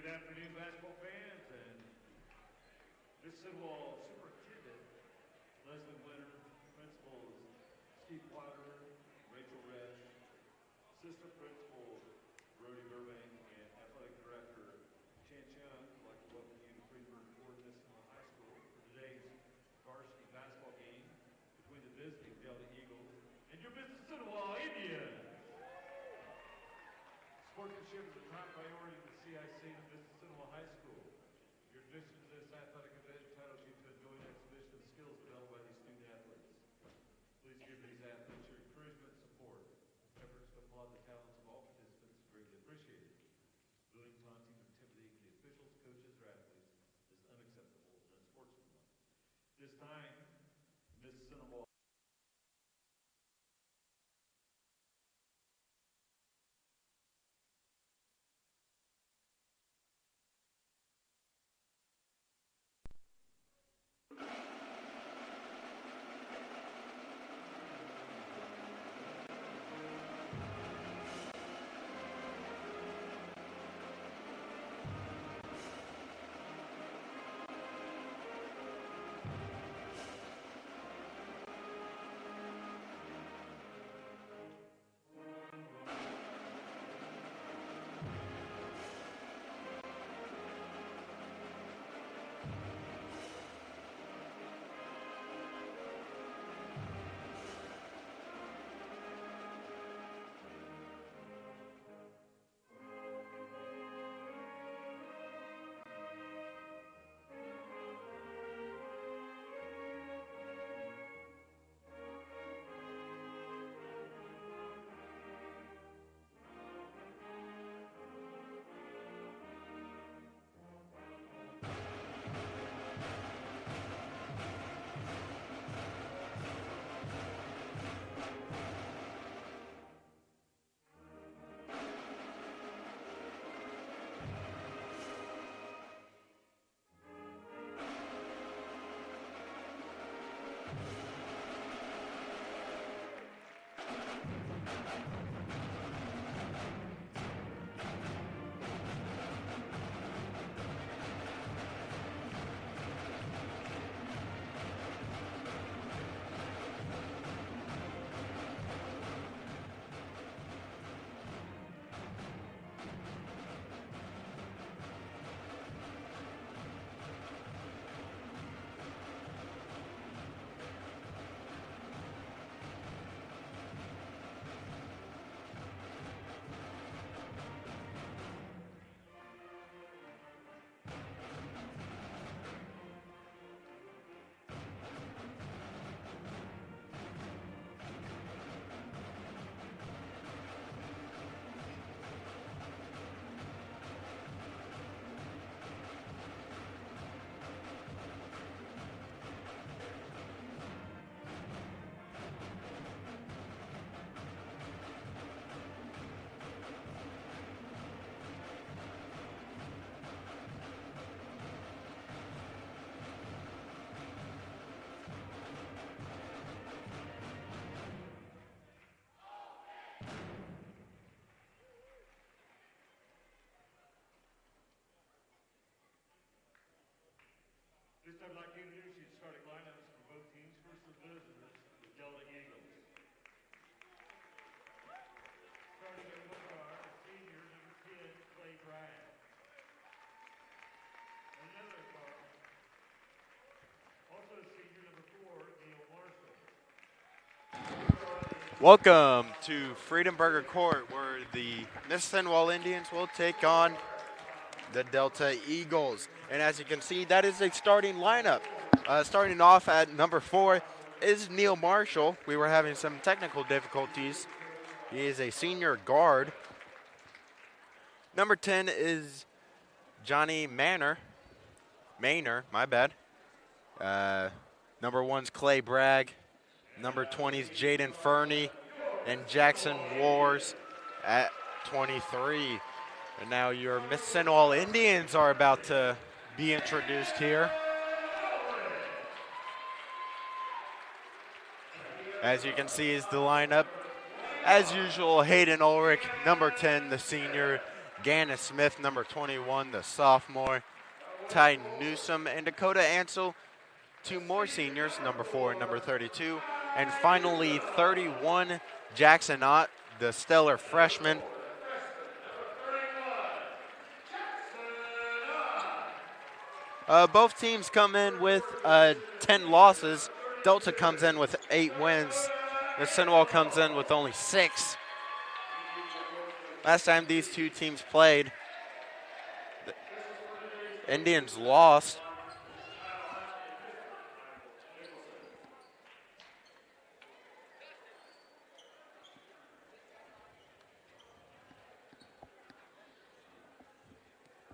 afternoon, basketball fans and Mississinewa Superintendent Leslie Winter, Principals Steve Water, Rachel Resch, Assistant Principal Brody Burbank, and Athletic Director Chan Chung. I'd like to welcome you to Freeburg Ford Mississinewa High School for today's varsity basketball game between the visiting Delta Eagles and your Mississinewa Indians. Sportsmanship is a top priority for CIC and Mississinewa High School. Your admission to this athletic event entitles you to enjoy an exhibition of skills developed by these student athletes. Please give these athletes your encouragement and support. Efforts to applaud the talents of all participants is greatly appreciated. Bullying, taunting, or intimidating the officials, coaches, or athletes is unacceptable and unsportsmanlike. This time, Mississinewa This time I'd like to introduce you to starting lineups for both teams. First, the visitors, the Delta Eagles. Starting at one guard, the senior, number 10, Clay Bragg. Another guard, also senior, number 4, Neil Marshall. Welcome to Freedom Burger Court, where the Mississinewa Indians will take on the Delta Eagles. And as you can see, that is a starting lineup. Starting off at number 4 is Neil Marshall. We were having some technical difficulties. He is a senior guard. Number 10 is Johnny Maynor, my bad. Number 1's Clay Bragg. Number 20 is Jaden Fernie and Jackson Wars at 23. And now your Mississinewa Indians are about to be introduced here. As you can see is the lineup. As usual, Hayden Ulrich, number 10, the senior, Gannon Smith, number 21, the sophomore. Ty Newsom and Dakota Ansel, 2 more seniors, number 4 and number 32. And finally, 31, Jackson Ott, the stellar freshman. Both teams come in with 10 losses. Delta comes in with 8 wins. Mississinewa comes in with only 6. Last time these two teams played, the Indians lost.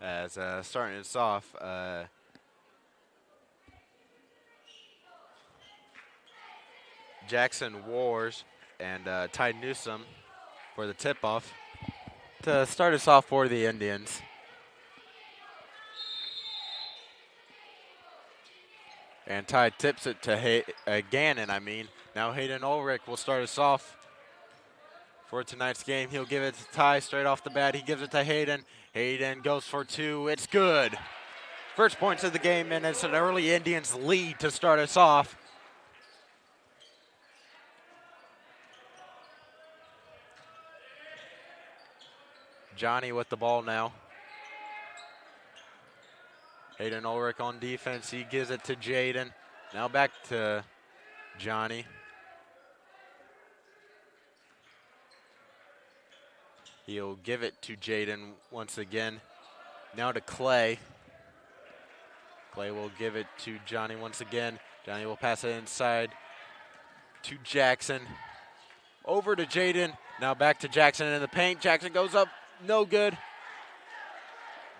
As starting us off, Jackson Wars and Ty Newsom for the tip-off to start us off for the Indians. And Ty tips it to Gannon, Now Hayden Ulrich will start us off for tonight's game. He'll give it to Ty straight off the bat. He gives it to Hayden. Hayden goes for 2. It's good. First points of the game, and it's an early Indians lead to start us off. Johnny with the ball now. Hayden Ulrich on defense. He gives it to Jaden. Now back to Johnny. He'll give it to Jaden once again. Now to Clay. Clay will give it to Johnny once again. Johnny will pass it inside to Jackson. Over to Jaden. Now back to Jackson in the paint. Jackson goes up. No good.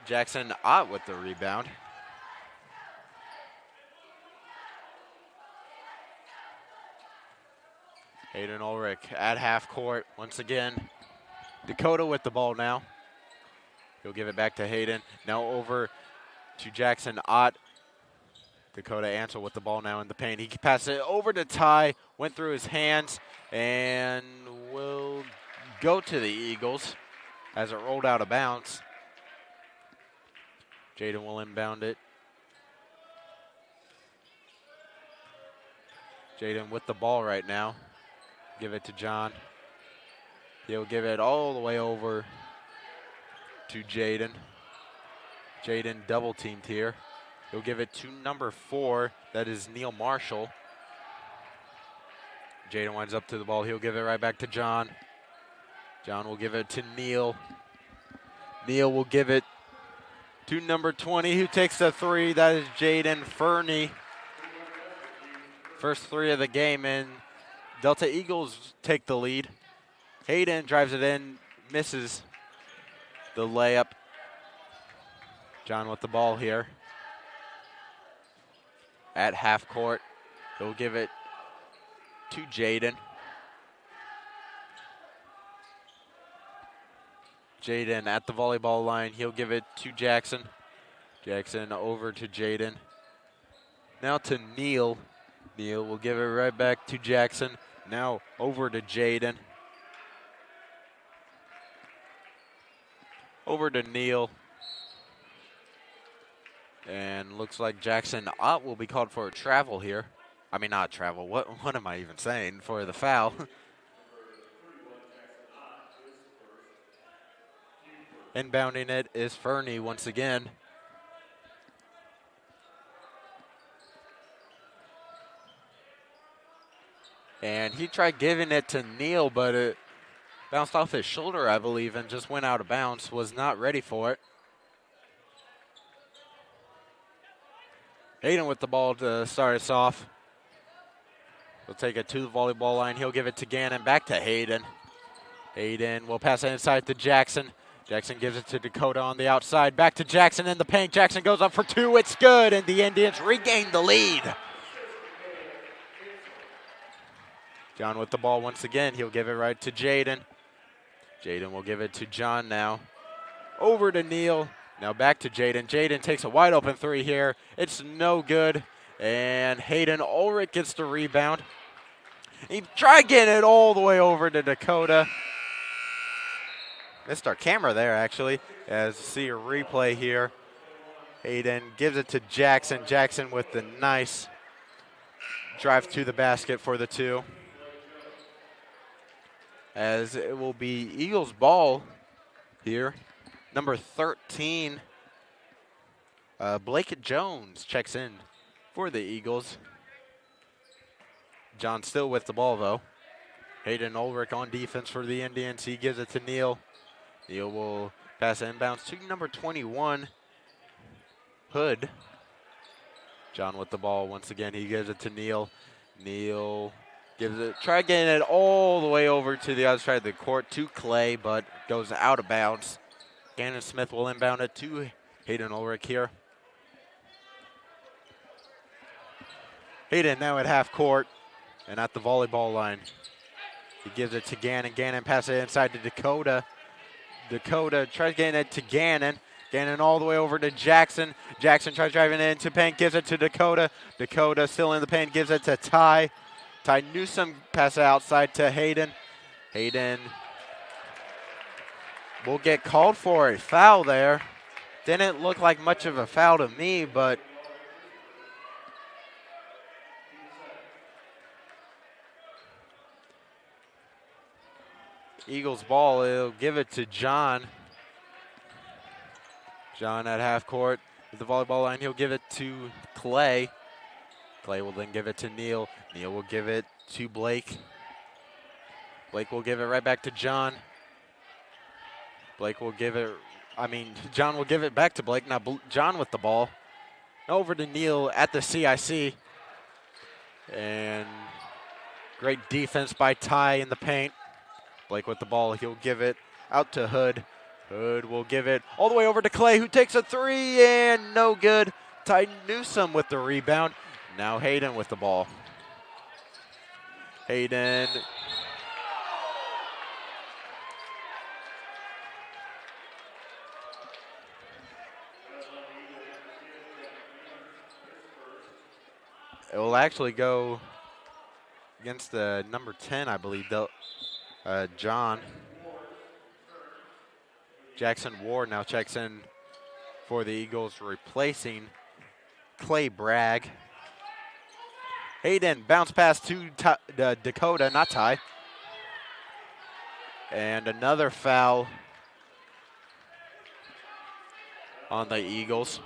Jackson Ott with the rebound. Hayden Ulrich at half court once again. Dakota with the ball now. He'll give it back to Hayden. Now over to Jackson Ott. Dakota Ansel with the ball now in the paint. He passes it over to Ty. Went through his hands and will go to the Eagles as it rolled out of bounds. Jaden will inbound it. Jaden with the ball right now. Give it to John. He'll give it all the way over to Jaden. Jaden double teamed here. He'll give it to number 4. That is Neil Marshall. Jaden winds up to the ball. He'll give it right back to John. John will give it to Neil. Neil will give it to number 20, who takes the 3. That is Jaden Fernie. First 3 of the game, and Delta Eagles take the lead. Hayden drives it in, misses the layup. John with the ball here at half court. He'll give it to Jaden. Jaden at the volleyball line. He'll give it to Jackson. Jackson over to Jaden. Now to Neil. Neil will give it right back to Jackson. Now over to Jaden. Over to Neil. And looks like Jackson Ott will be called for a travel here. I mean, not travel. What am I even saying? For the foul. Inbounding it is Fernie once again. And he tried giving it to Neil, but it bounced off his shoulder, I believe, and just went out of bounds. Was not ready for it. Hayden with the ball to start us off. He'll take it to the volleyball line. He'll give it to Gannon. Back to Hayden. Hayden will pass it inside to Jackson. Jackson gives it to Dakota on the outside. Back to Jackson in the paint. Jackson goes up for 2. It's good, and the Indians regain the lead. John with the ball once again. He'll give it right to Jaden. Jaden will give it to John now. Over to Neil. Now back to Jaden. Jaden takes a wide open 3 here. It's no good. And Hayden Ulrich gets the rebound. He tried getting it all the way over to Dakota. missed our camera there, actually. As you see a replay here. Hayden gives it to Jackson. Jackson with the nice drive to the basket for the 2. As it will be Eagles ball here. Number 13, Blake Jones checks in for the Eagles. John still with the ball, though. Hayden Ulrich on defense for the Indians. He gives it to Neal. Neal will pass inbounds to number 21, Hood. John with the ball once again. He gives it to Neal. Neal gives it, try getting it all the way over to the other side of the court to Clay, but goes out of bounds. Gannon Smith will inbound it to Hayden Ulrich here. Hayden now at half court and at the volleyball line. He gives it to Gannon. Gannon passes it inside to Dakota. Dakota tries getting it to Gannon. Gannon all the way over to Jackson. Jackson tries driving it into paint, gives it to Dakota. Dakota still in the paint, gives it to Ty. Ty Newsome passes it outside to Hayden. Hayden will get called for a foul there. Didn't look like much of a foul to me, but Eagles ball, he'll give it to John. John at half court with the volleyball line. He'll give it to Clay. Clay will then give it to Neal. Neal will give it to Blake. Blake will give it right back to John. Blake will give it, John will give it back to Blake. Now John with the ball. Over to Neal at the CIC. And great defense by Ty in the paint. Blake with the ball. He'll give it out to Hood. Hood will give it all the way over to Clay, who takes a 3 and no good. Ty Newsome with the rebound. Now Hayden with the ball. Hayden. It will actually go against the number 10, I believe, John. Jackson Ward now checks in for the Eagles, replacing Clay Bragg. Hayden bounce pass to Dakota, not Ty. And another foul on the Eagles.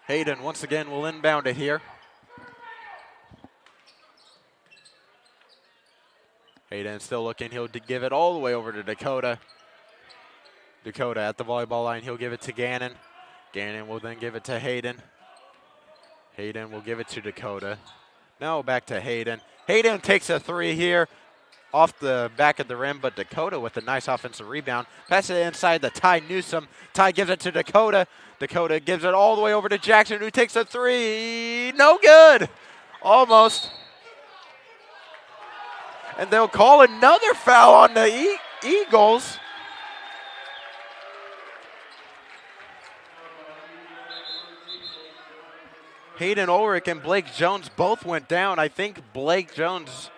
Hayden once again will inbound it here. Hayden still looking. He'll give it all the way over to Dakota. Dakota at the volleyball line. He'll give it to Gannon. Gannon will then give it to Hayden. Hayden will give it to Dakota. Now back to Hayden. Hayden takes a 3 here off the back of the rim, but Dakota with a nice offensive rebound. Passes it inside to Ty Newsome. Ty gives it to Dakota. Dakota gives it all the way over to Jackson, who takes a 3. No good. Almost. And they'll call another foul on the Eagles. Hayden Ulrich and Blake Jones both went down. I think Blake Jones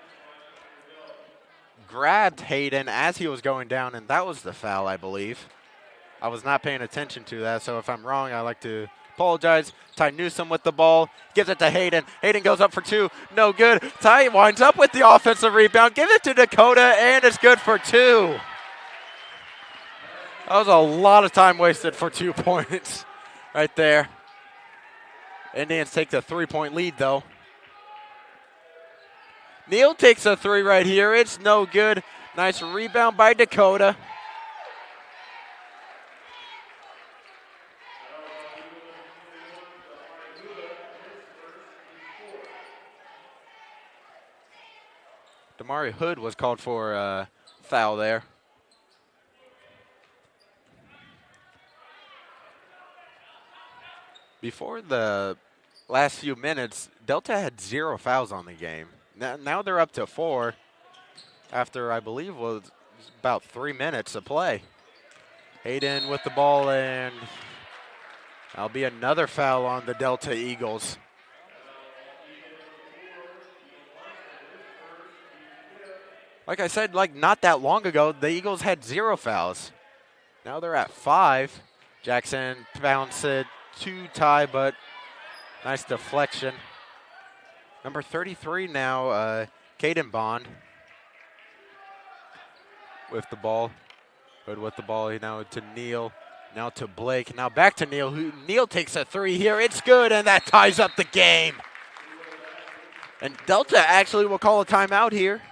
grabbed Hayden as he was going down, and that was the foul, I believe. I was not paying attention to that, so if I'm wrong, I'd like to apologize. Ty Newsome with the ball, gives it to Hayden. Hayden goes up for 2, no good. Ty winds up with the offensive rebound, gives it to Dakota, and it's good for 2. That was a lot of time wasted for 2 points right there. Indians take the 3-point lead, though. Neal takes a 3 right here. It's no good. Nice rebound by Dakota. Damari Hood was called for a foul there. Before the last few minutes, Delta had 0 fouls on the game. Now they're up to 4 after, I believe, was about 3 minutes of play. Hayden with the ball, and that'll be another foul on the Delta Eagles. Like I said, like not that long ago, the Eagles had 0 fouls. Now they're at 5. Jackson bounced it to tie, but nice deflection. Number 33 now, Caden Bond with the ball. Good with the ball. Now to Neal. Now to Blake. Now back to Neal. Neal takes a 3 here. It's good, and that ties up the game. And Delta actually will call a timeout here.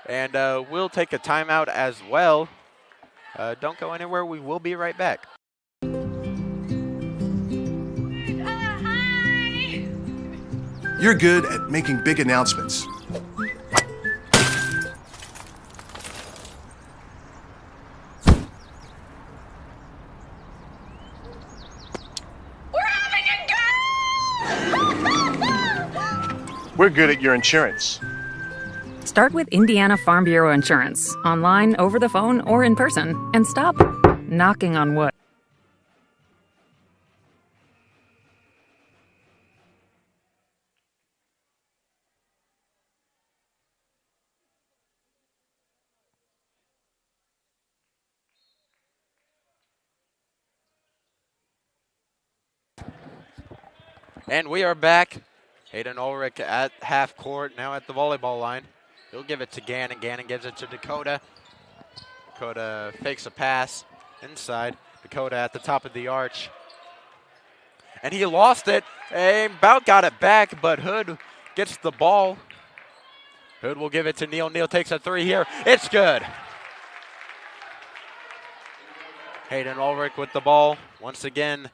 And we'll take a timeout as well. Don't go anywhere. We will be right back. Hi! You're good at making big announcements. We're having a go! We're good at your insurance. Start with Indiana Farm Bureau Insurance, online, over the phone, or in person, and stop knocking on wood. And we are back. Hayden Ulrich at half court, now at the volleyball line. He'll give it to Gannon. Gannon gives it to Dakota. Dakota fakes a pass inside. Dakota at the top of the arch. And he lost it. And about got it back, but Hood gets the ball. Hood will give it to Neal. Neal takes a 3 here. It's good. Hayden Ulrich with the ball. Once again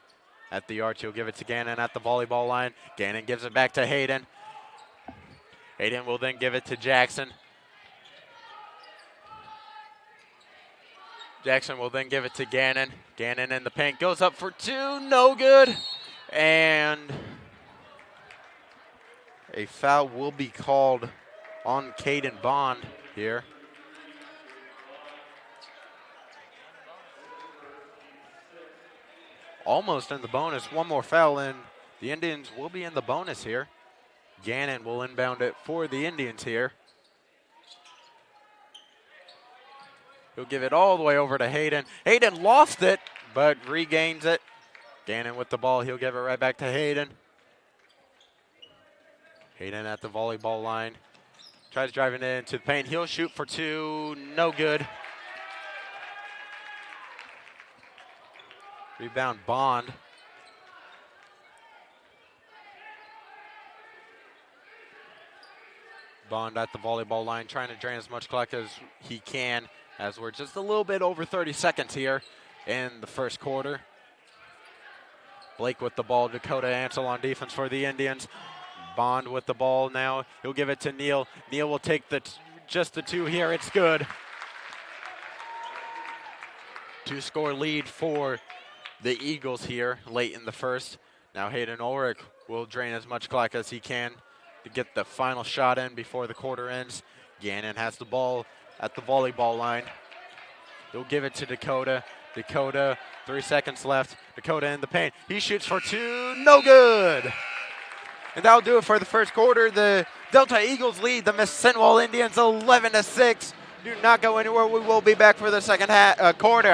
at the arch, he'll give it to Gannon at the volleyball line. Gannon gives it back to Hayden. Hayden will then give it to Jackson. Jackson will then give it to Gannon. Gannon in the paint goes up for 2, no good. And a foul will be called on Caden Bond here. Almost in the bonus. One more foul, and the Indians will be in the bonus here. Gannon will inbound it for the Indians here. He'll give it all the way over to Hayden. Hayden lost it, but regains it. Gannon with the ball. He'll give it right back to Hayden. Hayden at the volleyball line. Tries driving it into the paint. He'll shoot for 2. No good. Rebound Bond. Bond at the volleyball line, trying to drain as much clock as he can, as we're just a little bit over 30 seconds here in the first quarter. Blake with the ball. Dakota Ansel on defense for the Indians. Bond with the ball now. He'll give it to Neal. Neal will take just the 2 here. It's good. 2-score lead for the Eagles here late in the first. Now Hayden Ulrich will drain as much clock as he can to get the final shot in before the quarter ends. Gannon has the ball at the volleyball line. He'll give it to Dakota. Dakota, 3 seconds left. Dakota in the paint. He shoots for 2, no good. And that'll do it for the first quarter. The Delta Eagles lead the Mississinewa Indians 11-6. Do not go anywhere. We will be back for the second quarter.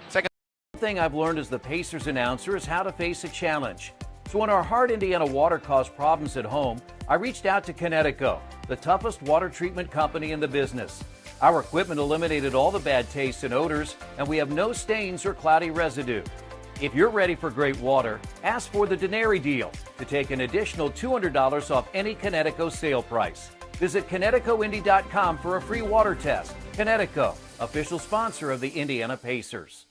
Second. One thing I've learned as the Pacers announcer is how to face a challenge. So when our hard Indiana water caused problems at home, I reached out to Connecticut, the toughest water treatment company in the business. Our equipment eliminated all the bad tastes and odors, and we have no stains or cloudy residue. If you're ready for great water, ask for the Denary deal to take an additional $200 off any Connecticut sale price. Visit ConnecticutIndy.com for a free water test. Connecticut, official sponsor of the Indiana Pacers.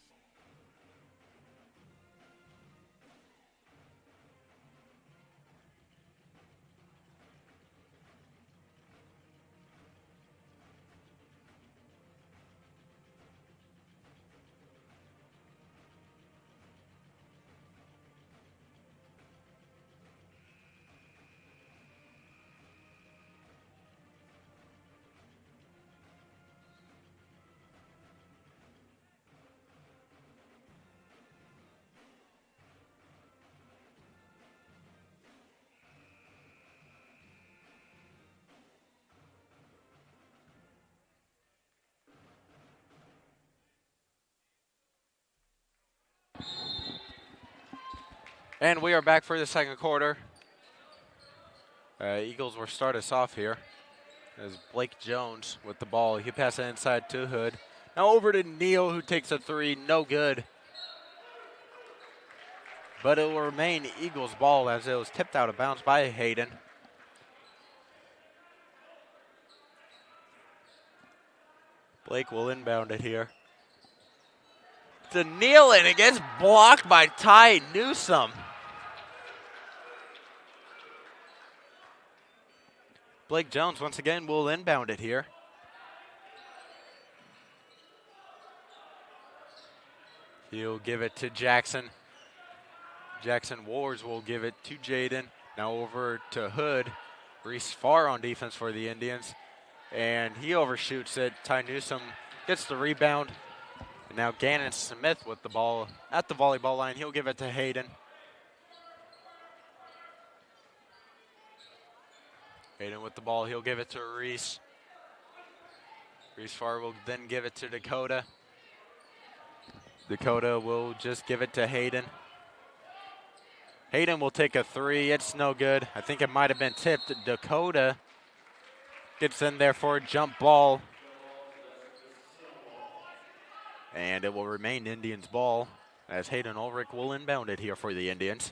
And we are back for the second quarter. Eagles will start us off here as Blake Jones with the ball. He passes it inside to Hood. Now over to Neal, who takes a three. No good. But it will remain Eagles ball as it was tipped out of bounds by Hayden. Blake will inbound it here. To Neal, and it gets blocked by Ty Newsome. Blake Jones once again will inbound it here. He'll give it to Jackson. Jackson Wars will give it to Jaden. Now over to Hood. Reese Farr on defense for the Indians. And he overshoots it. Ty Newsome gets the rebound. And now Gannon Smith with the ball at the volleyball line. He'll give it to Hayden. Hayden with the ball. He'll give it to Reese. Reese Farr will then give it to Dakota. Dakota will just give it to Hayden. Hayden will take a three. It's no good. I think it might have been tipped. Dakota gets in there for a jump ball. And it will remain Indians ball as Hayden Ulrich will inbound it here for the Indians.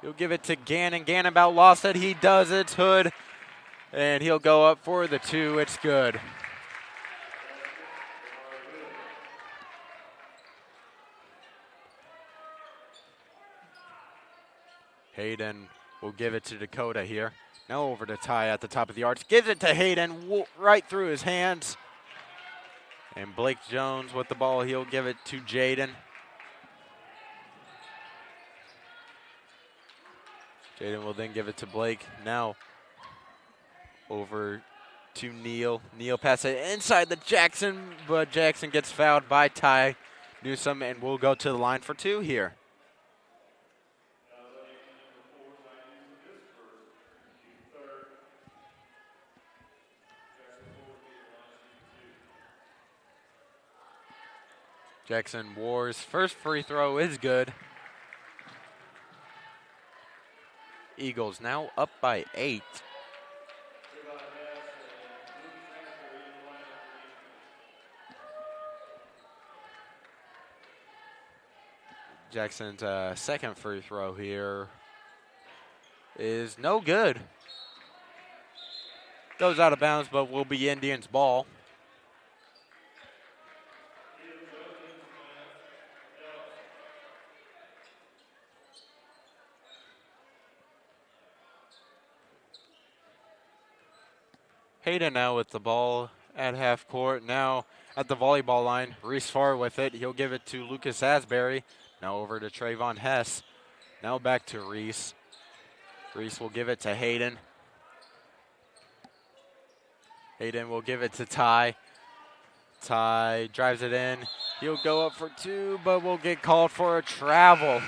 He'll give it to Gannon. Gannon about lost it. He does. It's Hood. And he'll go up for the two. It's good. Hayden will give it to Dakota here. Now over to Ty at the top of the arch. Gives it to Hayden right through his hands. And Blake Jones with the ball. He'll give it to Jaden. Jaden will then give it to Blake. Now over to Neal. Neal passes it inside the Jackson, but Jackson gets fouled by Ty Newsome and will go to the line for two here. Jackson Wars' first free throw is good. Eagles now up by 8. Jackson's second free throw here is no good. Goes out of bounds, but will be Indians ball. Hayden now with the ball at half court. Now at the volleyball line, Reese Farr with it. He'll give it to Lucas Asbury. Now over to Trayvon Hess. Now back to Reese. Reese will give it to Hayden. Hayden will give it to Ty. Ty drives it in. He'll go up for two, but will get called for a travel.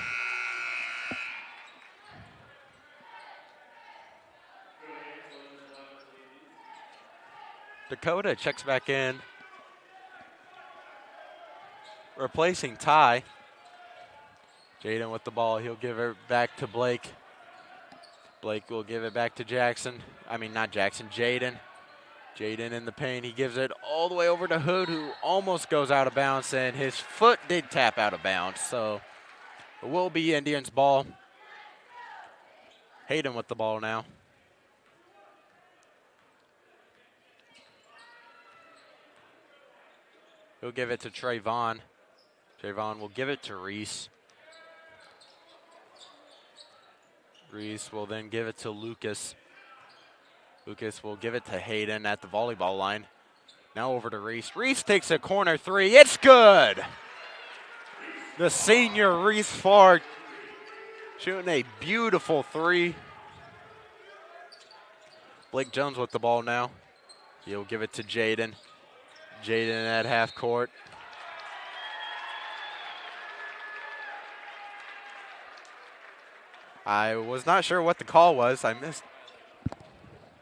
Dakota checks back in, replacing Ty. Jaden with the ball. He'll give it back to Blake. Blake will give it back to Jackson. I mean, not Jackson, Jaden. Jaden in the paint. He gives it all the way over to Hood, who almost goes out of bounds, and his foot did tap out of bounds. So it will be Indians ball. Hayden with the ball now. He'll give it to Trayvon. Trayvon will give it to Reese. Reese will then give it to Lucas. Lucas will give it to Hayden at the volleyball line. Now over to Reese. Reese takes a corner three. It's good. The senior Reese Farr shooting a beautiful three. Blake Jones with the ball now. He'll give it to Jaden. Jaden at half court. I was not sure what the call was. I missed.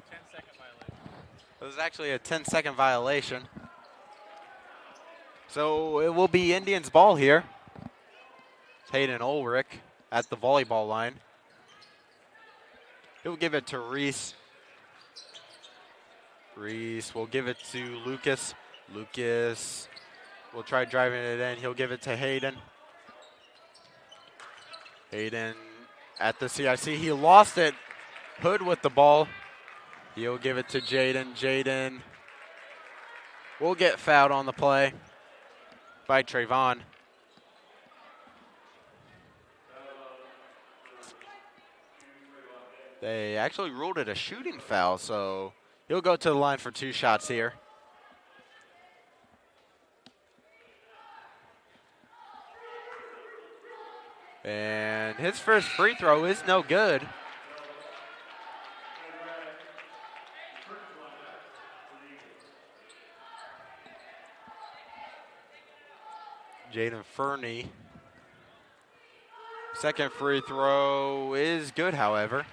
10-second violation. It was actually a 10-second violation. So it will be Indians ball here. Hayden Ulrich at the volleyball line. He'll give it to Reese. Reese will give it to Lucas. Lucas will try driving it in. He'll give it to Hayden. Hayden at the CIC. He lost it. Hood with the ball. He'll give it to Jaden. Jaden will get fouled on the play by Trayvon. They actually ruled it a shooting foul, so he'll go to the line for 2 shots here. And his first free throw is no good. Jaden Fernie. Second free throw is good, however.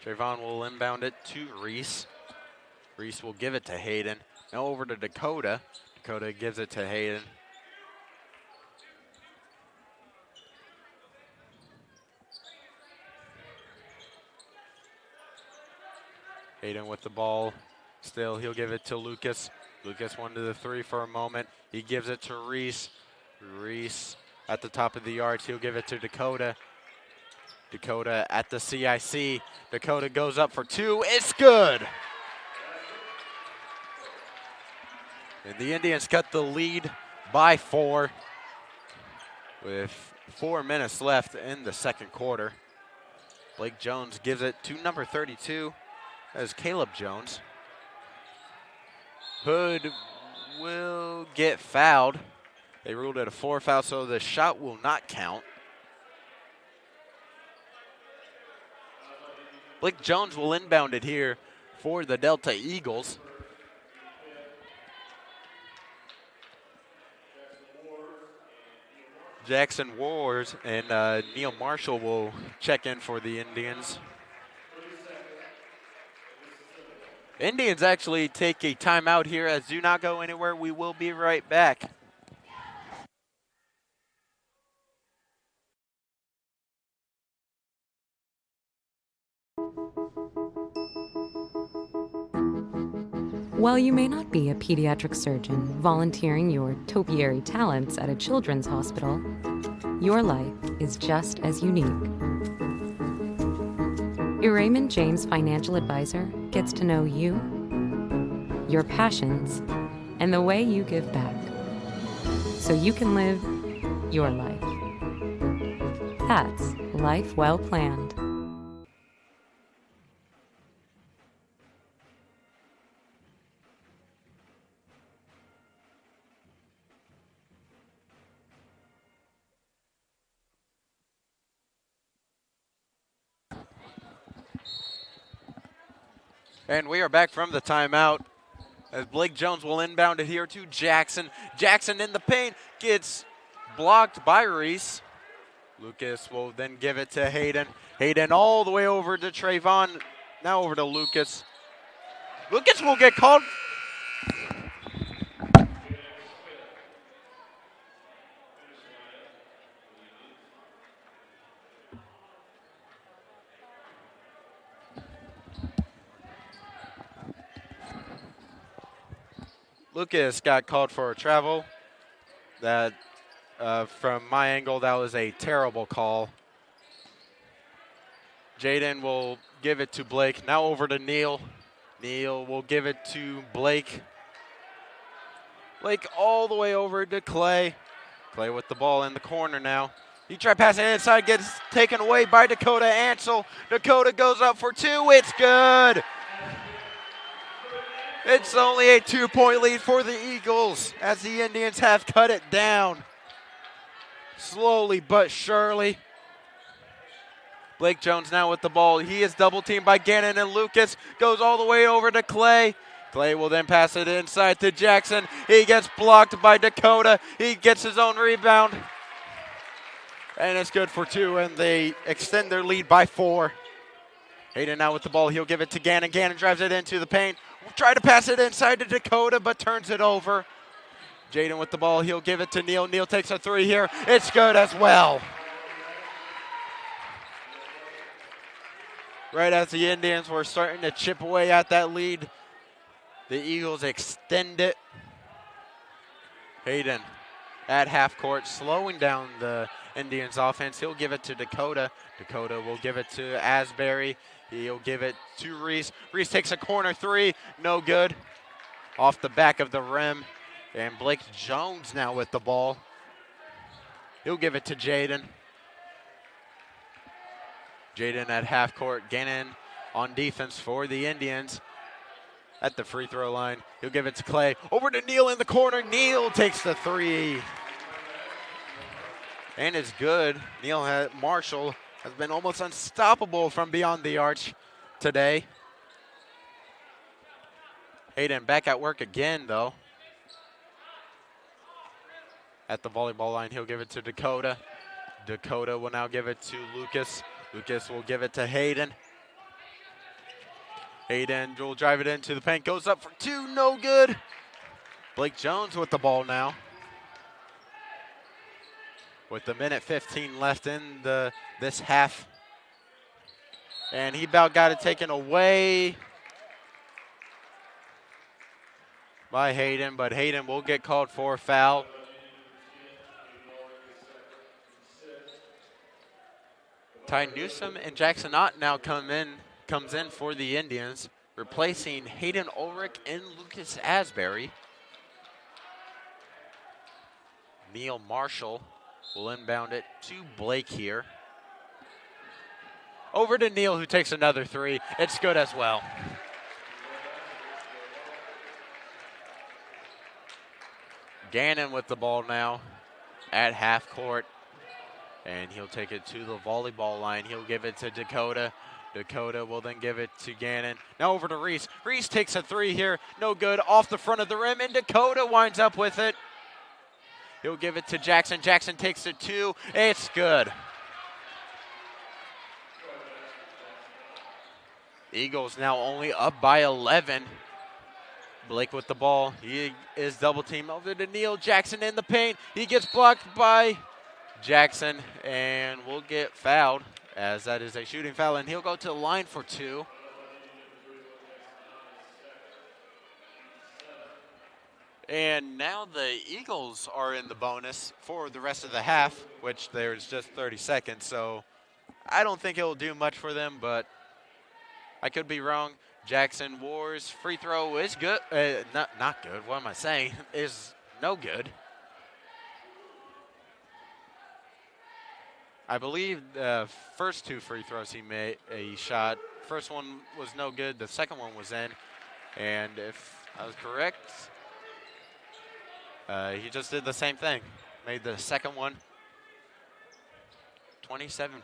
Trayvon will inbound it to Reese. Reese will give it to Hayden. Now over to Dakota. Dakota gives it to Hayden. Hayden with the ball. Still, he'll give it to Lucas. Lucas 1 to the 3 for a moment. He gives it to Reese. Reese at the top of the yards. He'll give it to Dakota. Dakota at the CIC. Dakota goes up for 2. It's good. And the Indians cut the lead by 4 with 4 minutes left in the second quarter. Blake Jones gives it to number 32. That is Caleb Jones. Hood will get fouled. They ruled it a 4 foul, so the shot will not count. Blake Jones will inbound it here for the Delta Eagles. Jackson Wars and Neil Marshall will check in for the Indians. Indians actually take a timeout here, as do not go anywhere. We will be right back. While you may not be a pediatric surgeon volunteering your topiary talents at a children's hospital, your life is just as unique. Your Raymond James financial advisor gets to know you, your passions, and the way you give back, so you can live your life. That's life well planned. And we are back from the timeout as Blake Jones will inbound it here to Jackson. Jackson in the paint, gets blocked by Reese. Lucas will then give it to Hayden. Hayden all the way over to Trayvon. Now over to Lucas. Lucas will get called. Lucas got called for a travel. That, from my angle, that was a terrible call. Jaden will give it to Blake. Now over to Neil. Neil will give it to Blake. Blake all the way over to Clay. Clay with the ball in the corner now. He tried passing inside, gets taken away by Dakota Ansel. Dakota goes up for 2. It's good. It's only a 2-point lead for the Eagles as the Indians have cut it down. Slowly but surely. Blake Jones now with the ball. He is double teamed by Gannon, and Lucas goes all the way over to Clay. Clay will then pass it inside to Jackson. He gets blocked by Dakota. He gets his own rebound. And it's good for 2, and they extend their lead by 4. Hayden now with the ball. He'll give it to Gannon. Gannon drives it into the paint. Try to pass it inside to Dakota, but turns it over. Jaden with the ball. He'll give it to Neal. Neal takes a three here. It's good as well. Right as the Indians were starting to chip away at that lead, the Eagles extend it. Hayden at half court, slowing down the Indians offense. He'll give it to Dakota. Dakota will give it to Asbury. He'll give it to Reese. Reese takes a corner three. No good. Off the back of the rim. And Blake Jones now with the ball. He'll give it to Jaden. Jaden at half court. Gannon on defense for the Indians. At the free throw line. He'll give it to Clay. Over to Neal in the corner. Neal takes the three. And it's good. Marshall has been almost unstoppable from beyond the arch today. Hayden back at work again, though. At the volleyball line, he'll give it to Dakota. Dakota will now give it to Lucas. Lucas will give it to Hayden. Hayden will drive it into the paint. Goes up for two. No good. Blake Jones with the ball now. With a minute 15 left in this half. And he about got it taken away by Hayden, but Hayden will get called for a foul. Ty Newsom and Jackson Ott now comes in for the Indians, replacing Hayden Ulrich and Lucas Asbury. Neil Marshall will inbound it to Blake here. Over to Neal, who takes another three. It's good as well. Gannon with the ball now at half court. And he'll take it to the volleyball line. He'll give it to Dakota. Dakota will then give it to Gannon. Now over to Reese. Reese takes a three here. No good. Off the front of the rim, and Dakota winds up with it. He'll give it to Jackson. Jackson takes it two. It's good. Eagles now only up by 11. Blake with the ball. He is double teamed over to Neal. Jackson in the paint. He gets blocked by Jackson and will get fouled, as that is a shooting foul, and he'll go to the line for two. And now the Eagles are in the bonus for the rest of the half, which there's just 30 seconds, so I don't think it'll do much for them, but I could be wrong. Jackson Wars free throw is good. Not good. What am I saying? Is no good. I believe the first two free throws he shot. First one was no good. The second one was in. And if I was correct, he just did the same thing. Made the second one. 27-15,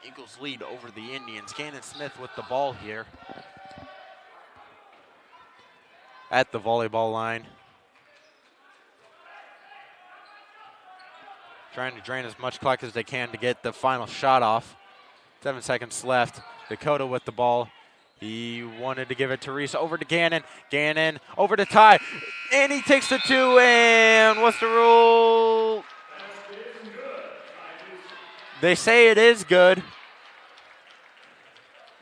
Eagles lead over the Indians. Cannon Smith with the ball here at the volleyball line. Trying to drain as much clock as they can to get the final shot off. 7 seconds left. Dakota with the ball. He wanted to give it to Reese. Over to Gannon. Gannon over to Ty. And he takes the two. And what's the rule? They say it is good.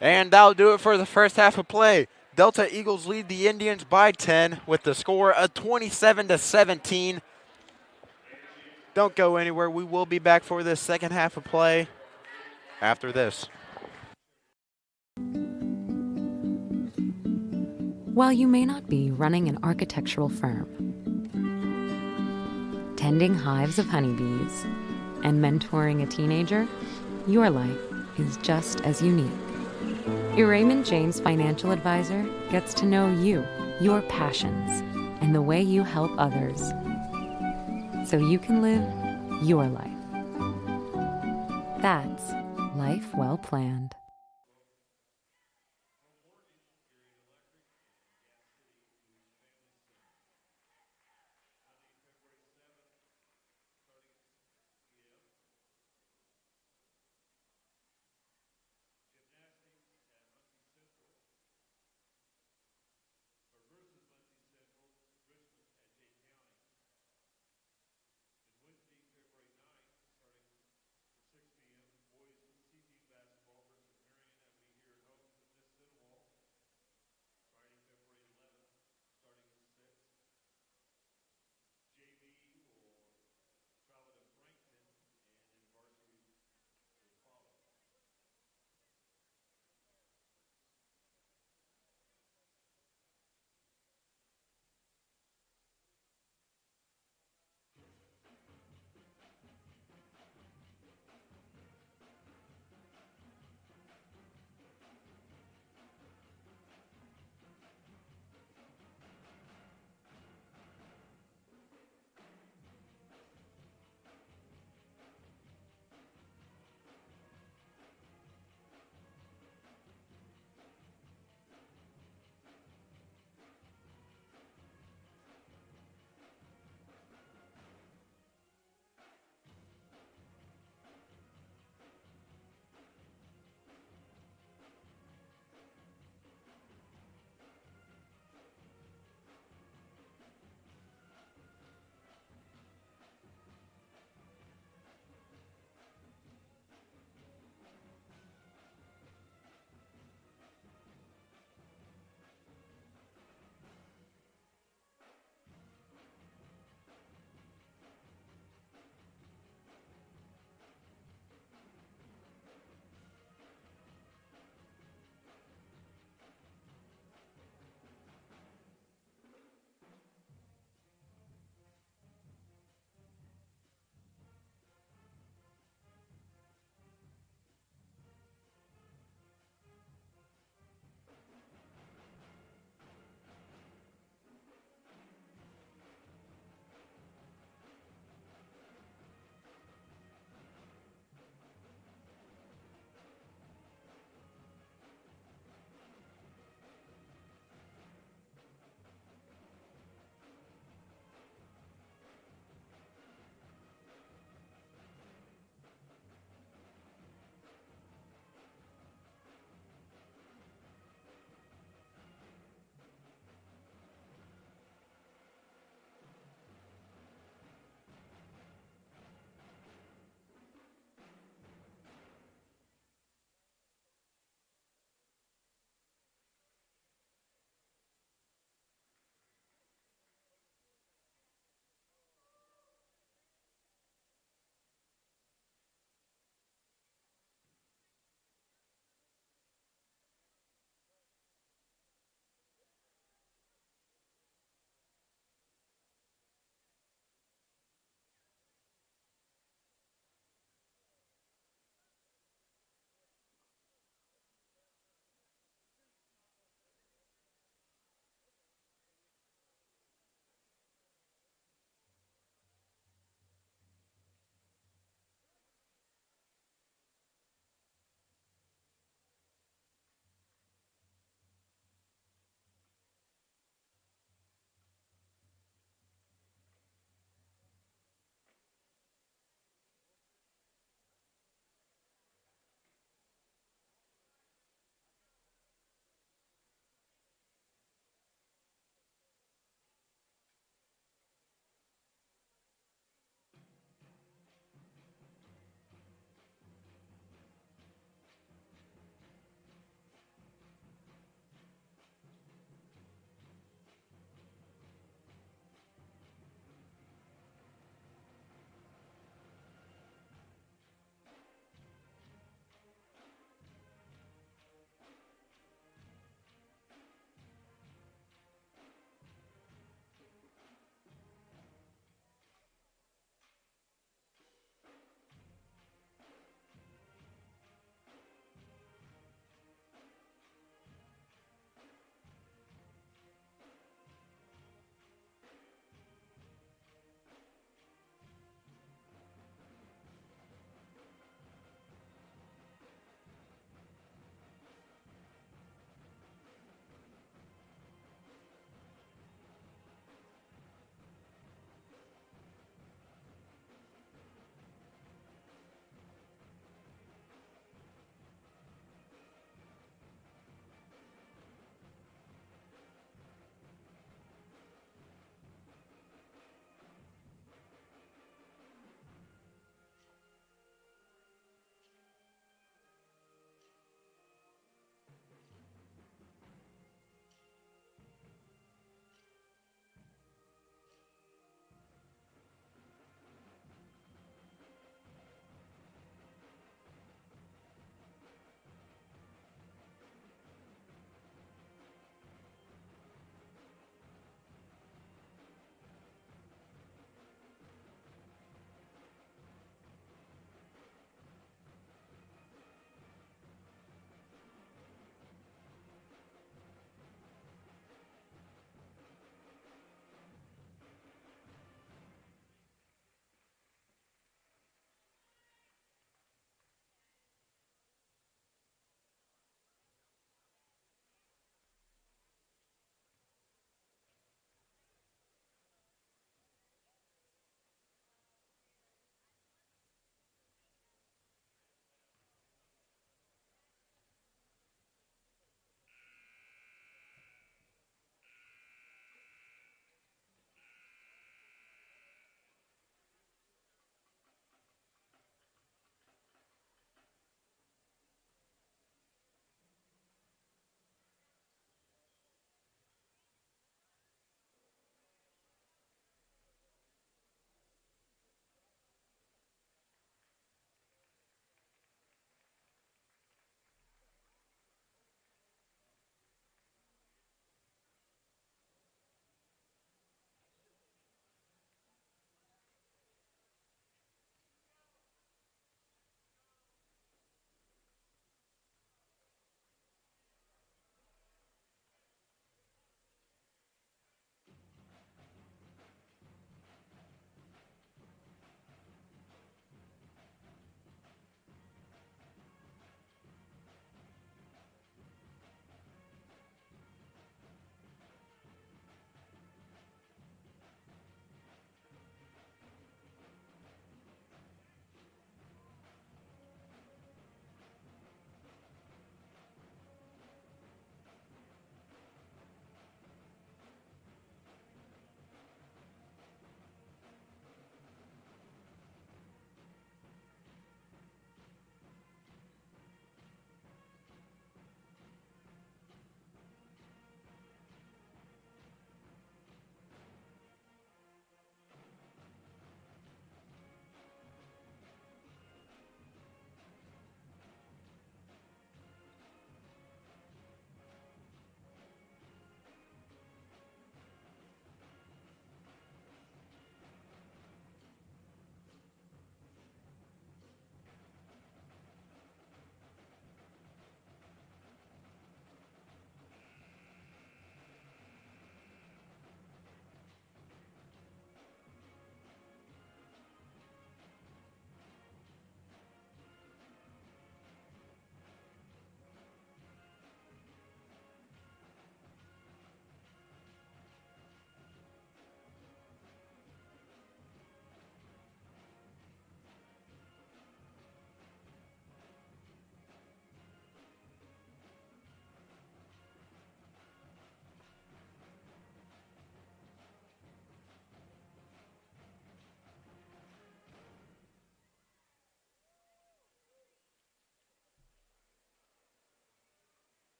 And that'll do it for the first half of play. Delta Eagles lead the Indians by 10 with the score of 27-17. Don't go anywhere. We will be back for the second half of play after this. While you may not be running an architectural firm, tending hives of honeybees, and mentoring a teenager, your life is just as unique. Your Raymond James financial advisor gets to know you, your passions, and the way you help others, so you can live your life. That's life well planned.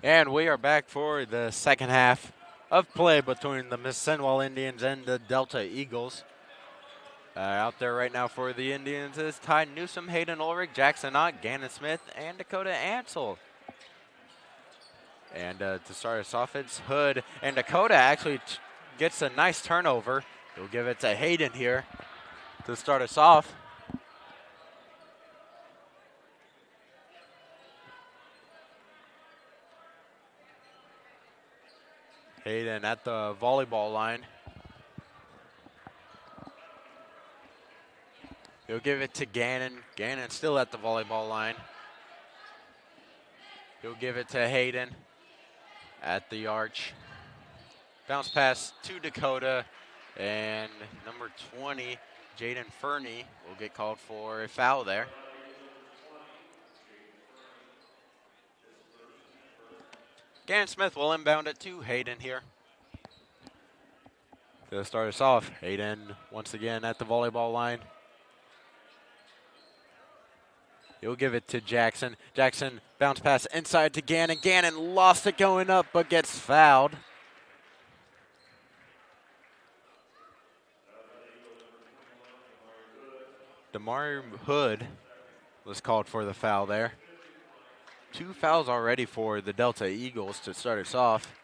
And we are back for the second half of play between the Mississinewa Indians and the Delta Eagles. Out there right now for the Indians is Ty Newsom, Hayden Ulrich, Jackson Ott, Gannon Smith, and Dakota Ansel. And to start us off, it's Hood. And Dakota actually gets a nice turnover. He'll give it to Hayden here to start us off. Hayden at the volleyball line. He'll give it to Gannon. Gannon still at the volleyball line. He'll give it to Hayden at the arch. Bounce pass to Dakota. And number 20, Jaden Fernie, will get called for a foul there. Gannon Smith will inbound it to Hayden here. To start us off, Hayden once again at the volleyball line. He'll give it to Jackson. Jackson bounce pass inside to Gannon. Gannon lost it going up but gets fouled. Damari Hood was called for the foul there. 2 fouls already for the Delta Eagles to start us off.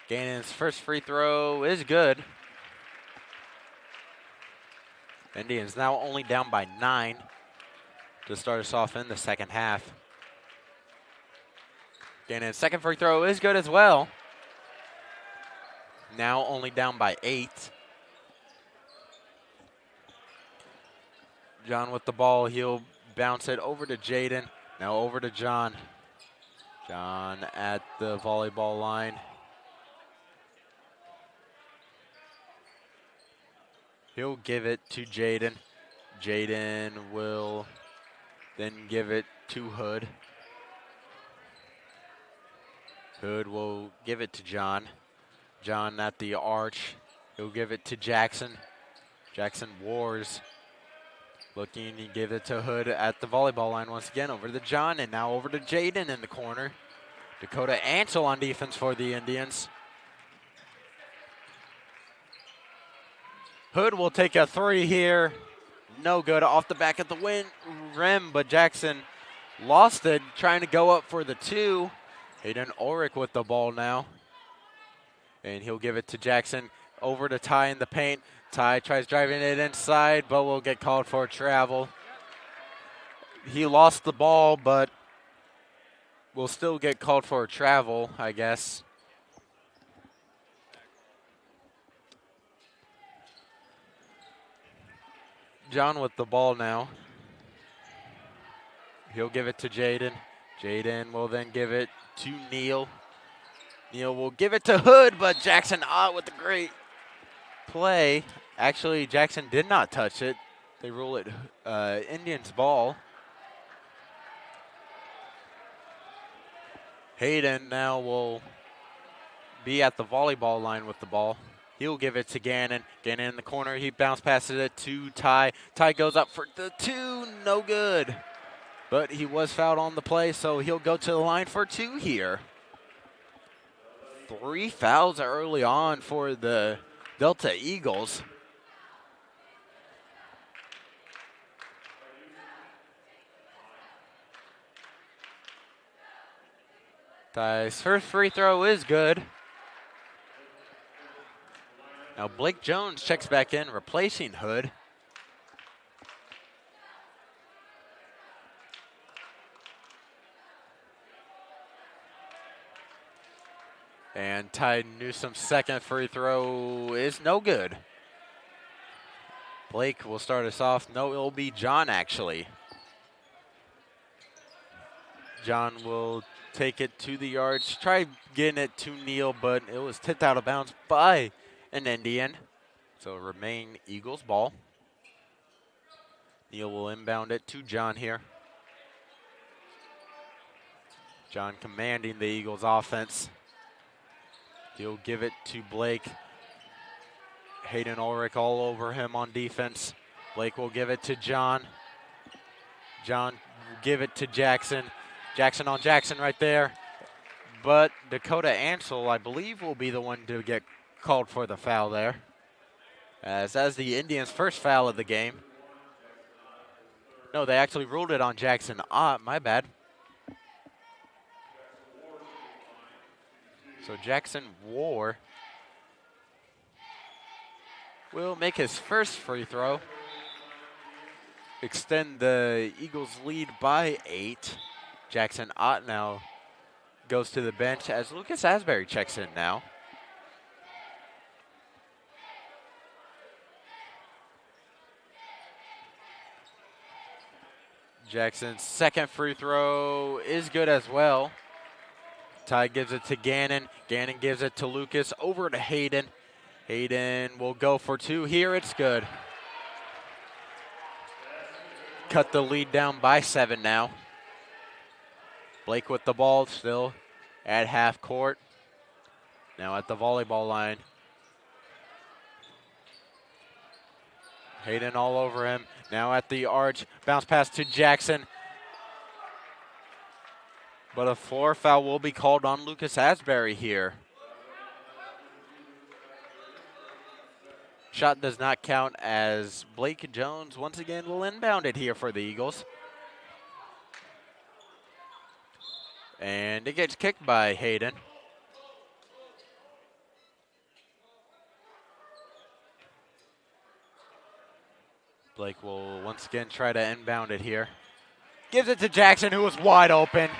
Gannon's first free throw is good. Indians now only down by 9 to start us off in the second half. Gannon's second free throw is good as well. Now only down by 8. John with the ball. He'll bounce it over to Jaden. Now over to John. John at the volleyball line. He'll give it to Jaden. Jaden will then give it to Hood. Hood will give it to John. John at the arch. He'll give it to Jackson. Jackson wars. Looking to give it to Hood at the volleyball line once again. Over to John and now over to Jaden in the corner. Dakota Ansel on defense for the Indians. Hood will take a 3 here. No good off the back of the rim, but Jackson lost it trying to go up for the 2. Hayden Ulrich with the ball now. And he'll give it to Jackson. Over to Ty in the paint. Ty tries driving it inside, but will get called for travel. He lost the ball, but will still get called for travel, I guess. John with the ball now. He'll give it to Jaden. Jaden will then give it to Neal. Neal will give it to Hood, but Jackson Ott with the great play. Actually, Jackson did not touch it. They rule it Indians ball. Hayden now will be at the volleyball line with the ball. He'll give it to Gannon. Gannon in the corner. He bounce passes it to Ty. Ty goes up for the 2. No good. But he was fouled on the play, so he'll go to the line for 2 here. 3 fouls early on for the Delta Eagles. Ty's first free throw is good. Now Blake Jones checks back in, replacing Hood. And Ty Newsom's second free throw is no good. Blake will start us off. No, it'll be John actually. John will take it to the arch. Try getting it to Neal, but it was tipped out of bounds by an Indian. So remain Eagles ball. Neal will inbound it to John here. John commanding the Eagles offense. He'll give it to Blake. Hayden Ulrich all over him on defense. Blake will give it to John. John will give it to Jackson. Jackson on Jackson right there. but Dakota Ansel, I believe, will be the one to get called for the foul there. As that's the Indians' first foul of the game. No, they actually ruled it on Jackson Ott. My bad. So Jackson War will make his first free throw. Extend the Eagles' lead by 8. Jackson Ott now goes to the bench as Lucas Asbury checks in now. Jackson's second free throw is good as well. Ty gives it to Gannon. Gannon gives it to Lucas. Over to Hayden. Hayden will go for 2 here. It's good. Cut the lead down by 7 now. Blake with the ball still at half court. Now at the volleyball line. Hayden all over him. Now at the arch. Bounce pass to Jackson. But a floor foul will be called on Lucas Asbury here. Shot does not count as Blake Jones once again will inbound it here for the Eagles. And it gets kicked by Hayden. Blake will once again try to inbound it here. Gives it to Jackson, who was wide open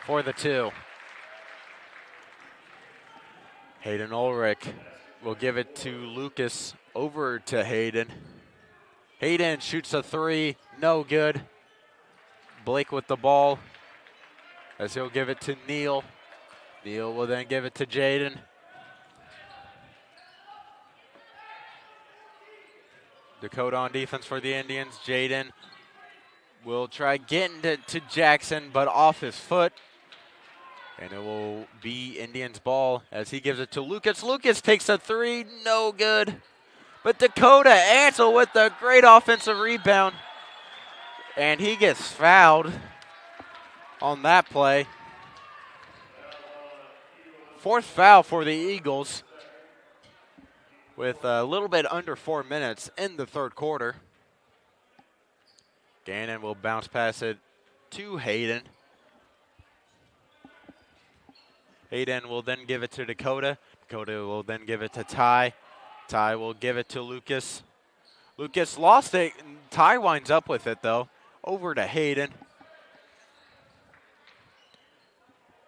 for the 2. Hayden Ulrich will give it to Lucas. Over to Hayden. Hayden shoots a 3, no good. Blake with the ball as he'll give it to Neal. Neal will then give it to Jaden. Dakota on defense for the Indians. Jaden will try getting to Jackson, but off his foot. And it will be Indians' ball as he gives it to Lucas. Lucas takes a 3, no good. But Dakota Ansel with a great offensive rebound. And he gets fouled on that play. 4th foul for the Eagles with a little bit under 4 minutes in the 3rd quarter. Gannon will bounce pass it to Hayden. Hayden will then give it to Dakota. Dakota will then give it to Ty. Ty will give it to Lucas. Lucas lost it. Ty winds up with it, though. Over to Hayden.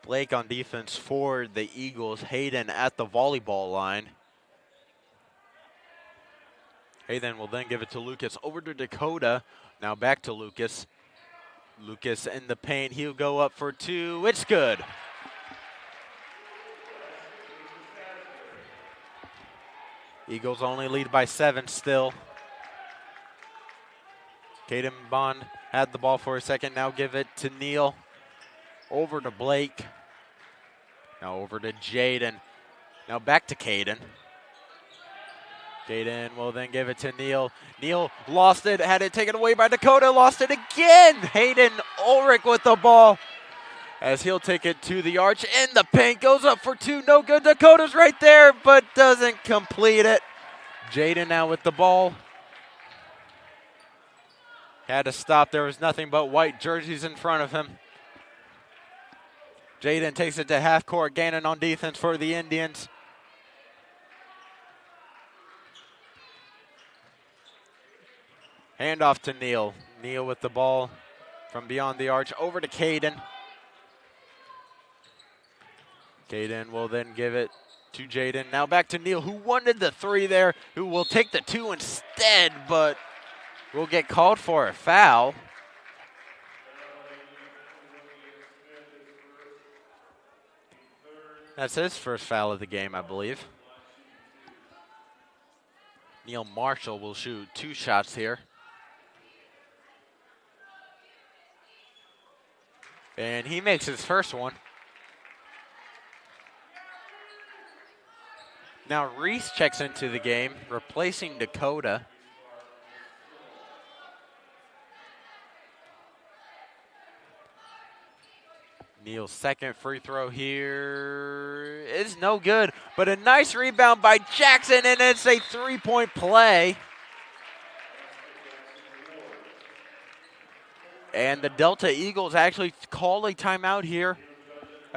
Blake on defense for the Eagles. Hayden at the volleyball line. Hayden will then give it to Lucas. Over to Dakota. Now back to Lucas. Lucas in the paint. He'll go up for 2. It's good. Eagles only lead by 7 still. Caden Bond had the ball for a second. Now give it to Neal. Over to Blake. Now over to Jaden. Now back to Caden. Jaden will then give it to Neal. Neal lost it, had it taken away by Dakota, lost it again. Hayden Ulrich with the ball as he'll take it to the arch in the paint. Goes up for 2, no good. Dakota's right there, but doesn't complete it. Jaden now with the ball. Had to stop. There was nothing but white jerseys in front of him. Jaden takes it to half court. Gannon on defense for the Indians. Handoff to Neal. Neal with the ball from beyond the arch. Over to Caden. Caden will then give it to Jaden. Now back to Neal, who wanted the 3 there, who will take the 2 instead, but will get called for a foul. That's his first foul of the game, I believe. Neil Marshall will shoot 2 shots here. And he makes his first one. Now Reese checks into the game, replacing Dakota. Neal's second free throw here is no good, but a nice rebound by Jackson, and it's a three-point play. And the Delta Eagles actually call a timeout here.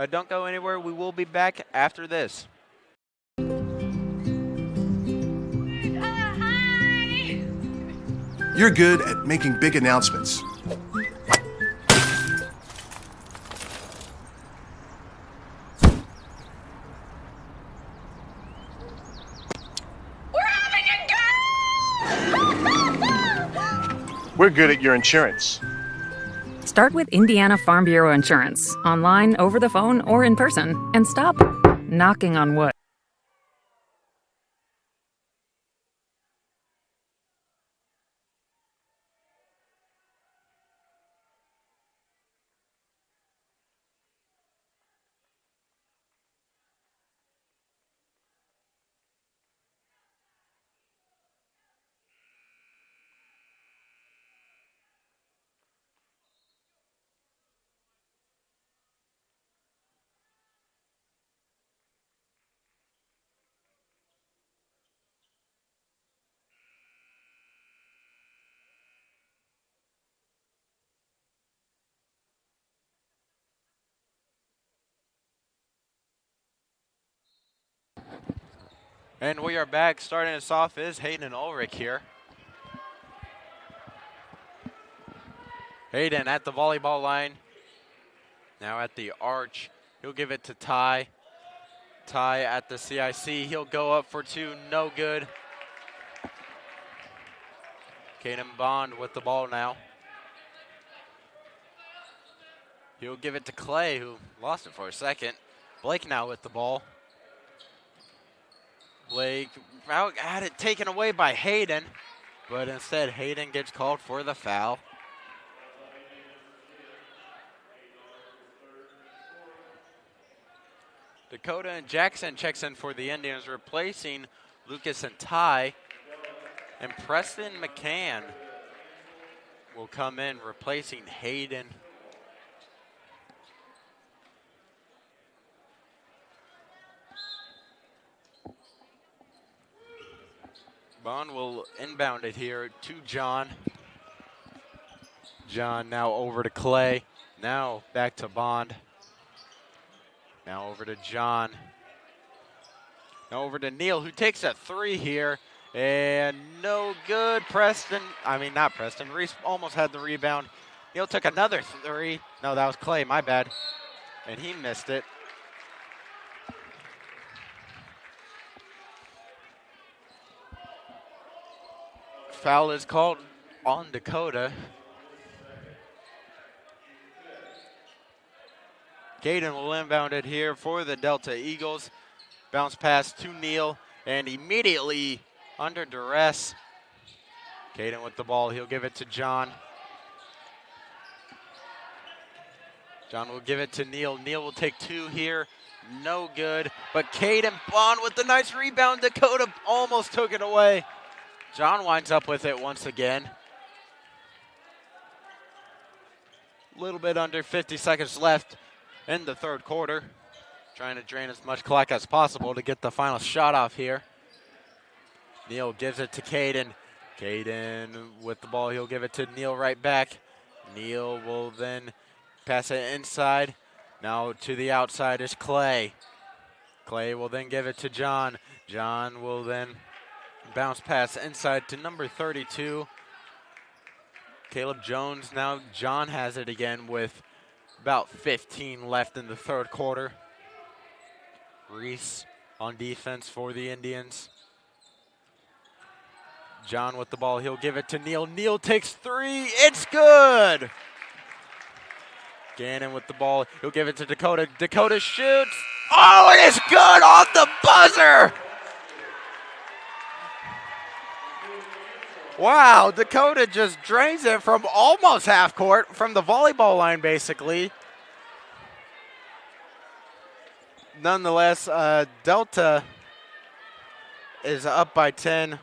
Don't go anywhere. We will be back after this. Hi. You're good at making big announcements. We're having a go! We're good at your insurance. Start with Indiana Farm Bureau Insurance, online, over the phone, or in person, and stop knocking on wood. And we are back. Starting us off is Hayden Ulrich here. Hayden at the volleyball line. Now at the arch. He'll give it to Ty. Ty at the CIC. He'll go up for two. No good. Caden Bond with the ball now. He'll give it to Clay, who lost it for a second. Blake now with the ball. Blake out had it taken away by Hayden, but instead Hayden gets called for the foul. Dakota and Jackson checks in for the Indians, replacing Lucas and Ty. And Preston McCann will come in, replacing Hayden. Bond will inbound it here to John. John now over to Clay. Now back to Bond. Now over to John. Now over to Neal, who takes a three here. And no good. Not Preston. Reese almost had the rebound. Neal took another three. No, that was Clay, my bad. And he missed it. Foul is called on Dakota. Caden will inbound it here for the Delta Eagles. Bounce pass to Neal, and immediately under duress. Caden with the ball. He'll give it to John. John will give it to Neal. Neal will take two here. No good. But Caden Bond with the nice rebound. Dakota almost took it away. John winds up with it once again. A little bit under 50 seconds left in the third quarter. Trying to drain as much clock as possible to get the final shot off here. Neal gives it to Caden. Caden with the ball. He'll give it to Neal right back. Neal will then pass it inside. Now to the outside is Clay. Clay will then give it to John. John will then bounce pass inside to number 32. Caleb Jones. Now John has it again with about 15 left in the third quarter. Reese on defense for the Indians. John with the ball. He'll give it to Neal. Neal takes three. It's good. Gannon with the ball. He'll give it to Dakota. Dakota shoots. Oh, it is good off the buzzer. Wow, Dakota just drains it from almost half court, from the volleyball line basically. Nonetheless, Delta is up by 10.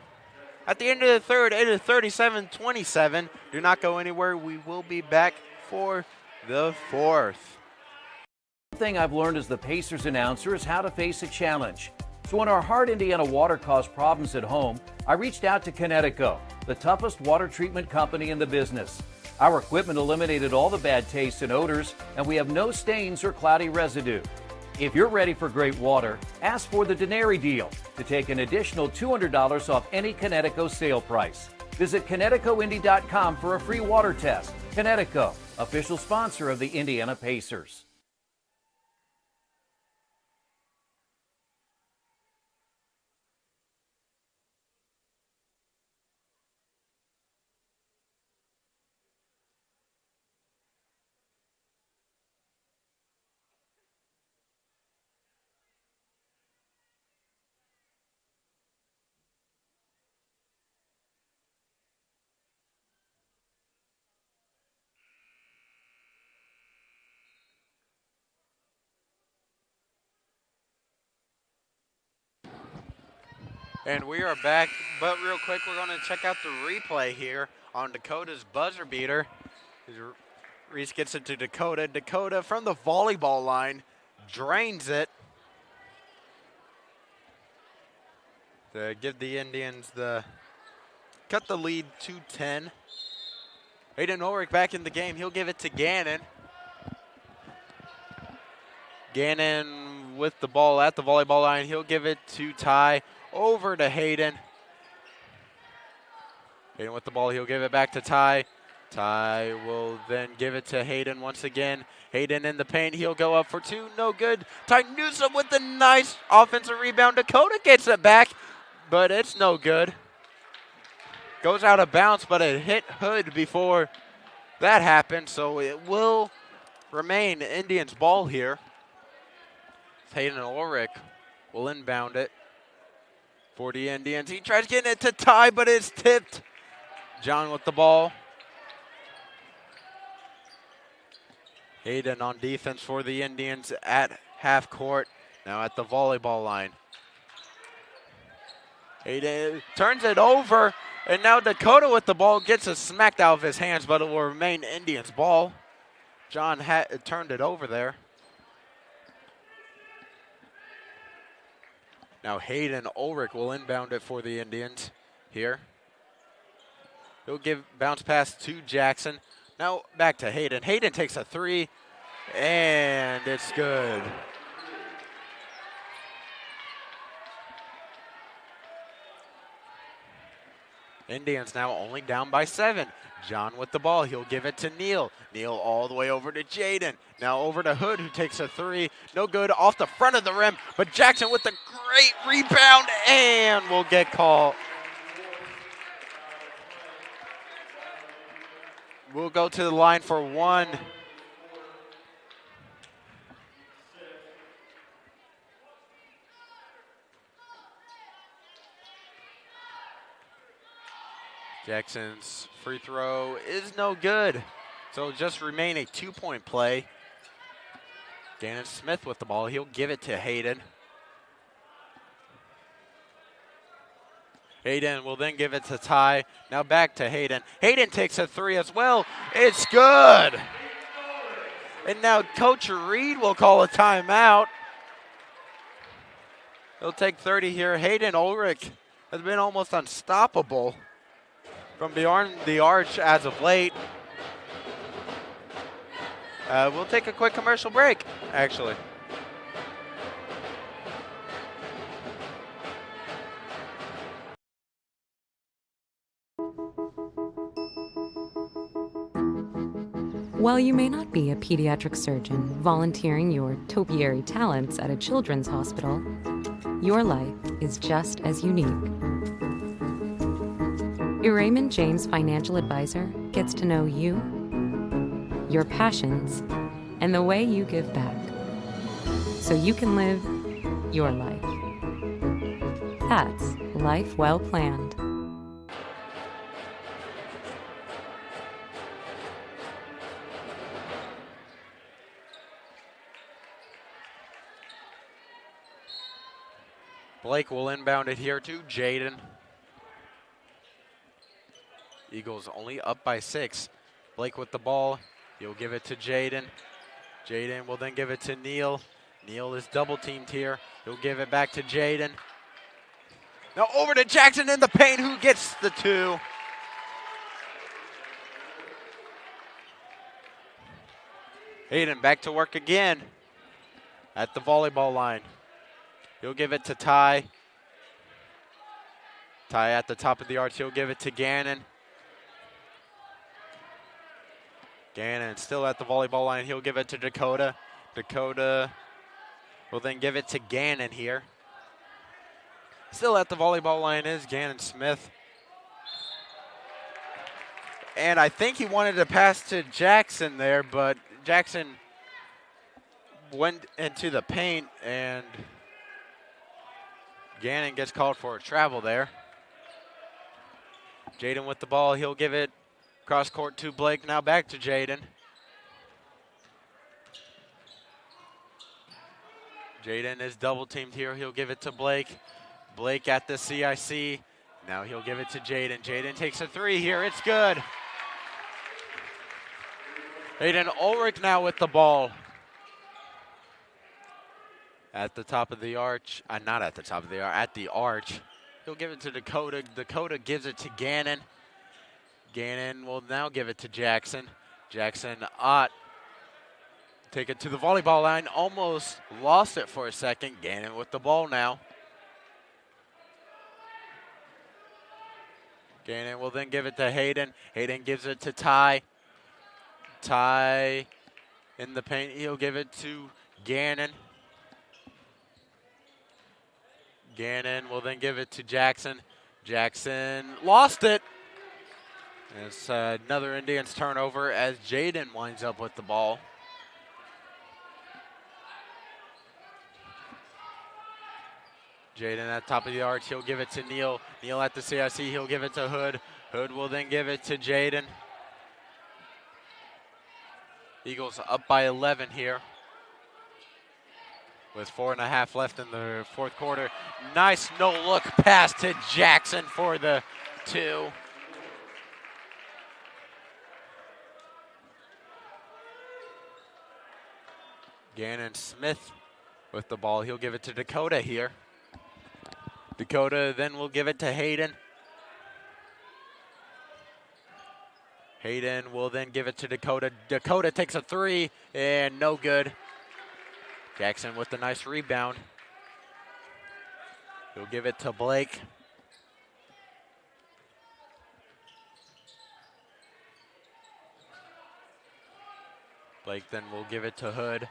At the end of the third, it is 37-27. Do not go anywhere. We will be back for the fourth. thing I've learned as the Pacers announcer is how to face a challenge. So when our hard Indiana water caused problems at home, I reached out to Connecticut, the toughest water treatment company in the business. Our equipment eliminated all the bad tastes and odors, and we have no stains or cloudy residue. If you're ready for great water, ask for the Denary deal to take an additional $200 off any Connecticut sale price. Visit ConnecticutIndy.com for a free water test. Connecticut, official sponsor of the Indiana Pacers. And we are back, but real quick, we're going to check out the replay here on Dakota's buzzer beater. Reese gets it to Dakota. Dakota from the volleyball line drains it to give the Indians cut the lead to 10. Hayden Ulrich back in the game. He'll give it to Gannon. Gannon with the ball at the volleyball line. He'll give it to Ty. Over to Hayden. Hayden with the ball. He'll give it back to Ty. Ty will then give it to Hayden once again. Hayden in the paint. He'll go up for two. No good. Ty Newsom with the nice offensive rebound. Dakota gets it back, but it's no good. Goes out of bounds, but it hit Hood before that happened, so it will remain Indians' ball here. Hayden Ulrich will inbound it for the Indians. He tries getting it to Ty, but it's tipped. John with the ball. Hayden on defense for the Indians at half court. Now at the volleyball line. Hayden turns it over, and now Dakota with the ball gets it smacked out of his hands, but it will remain Indians' ball. John turned it over there. Now Hayden Ulrich will inbound it for the Indians here. He'll give bounce pass to Jackson. Now back to Hayden. Hayden takes a three, and it's good. Indians now only down by 7. John with the ball. He'll give it to Neal. Neal all the way over to Jaden. Now over to Hood, who takes a three. No good off the front of the rim, but Jackson with a great rebound and will get called. We'll go to the line for one. Jackson's free throw is no good. So it'll just remain a 2-point play. Gannon Smith with the ball. He'll give it to Hayden. Hayden will then give it to Ty. Now back to Hayden. Hayden takes a three as well. It's good. And now Coach Reed will call a timeout. He'll take 30 here. Hayden Ulrich has been almost unstoppable from beyond the arch as of late. We'll take a quick commercial break, actually. While you may not be a pediatric surgeon volunteering your topiary talents at a children's hospital, your life is just as unique. Raymond James Financial Advisor gets to know you, your passions, and the way you give back, so you can live your life. That's life well planned. Blake will inbound it here to Jaden. Eagles only up by 6. Blake with the ball. He'll give it to Jaden. Jaden will then give it to Neal. Neal is double teamed here. He'll give it back to Jaden. Now over to Jackson in the paint, who gets the 2. Hayden back to work again at the volleyball line. He'll give it to Ty. Ty at the top of the arch. He'll give it to Gannon. Gannon still at the volleyball line. He'll give it to Dakota. Dakota will then give it to Gannon here. Still at the volleyball line is Gannon Smith. And I think he wanted to pass to Jackson there, but Jackson went into the paint, and Gannon gets called for a travel there. Jaden with the ball. He'll give it cross court to Blake. Now back to Jaden. Jaden is double teamed here. He'll give it to Blake. Blake at the CIC. Now he'll give it to Jaden. Jaden takes a 3 here. It's good. Hayden Ulrich now with the ball. At the top of the arch. Not at the top of the arch, at the arch. He'll give it to Dakota. Dakota gives it to Gannon. Gannon will now give it to Jackson. Jackson Ott. Take it to the volleyball line. Almost lost it for a second. Gannon with the ball now. Gannon will then give it to Hayden. Hayden gives it to Ty. Ty in the paint. He'll give it to Gannon. Gannon will then give it to Jackson. Jackson lost it. It's another Indians turnover as Jaden winds up with the ball. Jaden at top of the arch. He'll give it to Neal. Neal at the CIC. He'll give it to Hood. Hood will then give it to Jaden. Eagles up by 11 here with 4.5 left in the fourth quarter. Nice no-look pass to Jackson for the 2. Gannon Smith with the ball. He'll give it to Dakota here. Dakota then will give it to Hayden. Hayden will then give it to Dakota. Dakota takes a 3 and no good. Jackson with the nice rebound. He'll give it to Blake. Blake then will give it to Hood.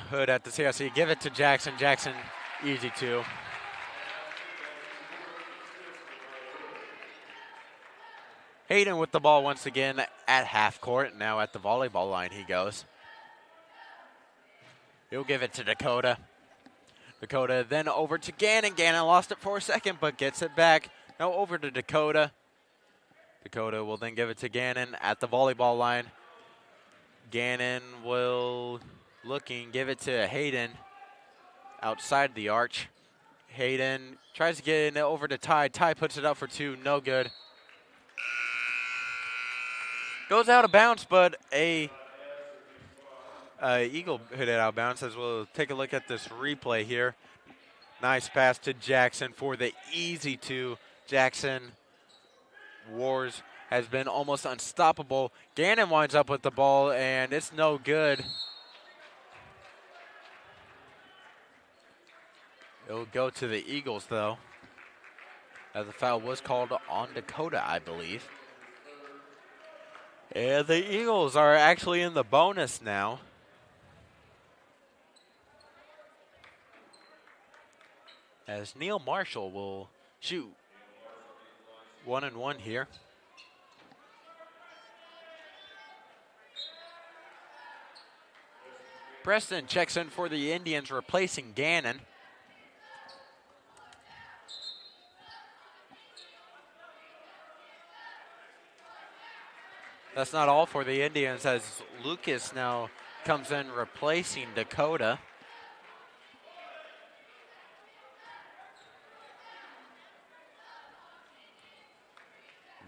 Hood at the CIC. Give it to Jackson. Jackson, easy 2. Hayden with the ball once again at half court. Now at the volleyball line he goes. He'll give it to Dakota. Dakota then over to Gannon. Gannon lost it for a second but gets it back. Now over to Dakota. Dakota will then give it to Gannon at the volleyball line. Gannon will give it to Hayden outside the arch. Hayden tries to get it over to Ty. Ty puts it up for 2. No good. Goes out of bounds, but a Eagle hit it out of bounds. As we'll take a look at this replay here. Nice pass to Jackson for the easy 2. Jackson Wars has been almost unstoppable. Gannon winds up with the ball, and it's no good. It'll go to the Eagles, though, as the foul was called on Dakota, I believe. And the Eagles are actually in the bonus now. As Neil Marshall will shoot 1-and-1 here. Preston checks in for the Indians, replacing Gannon. That's not all for the Indians, as Lucas now comes in replacing Dakota.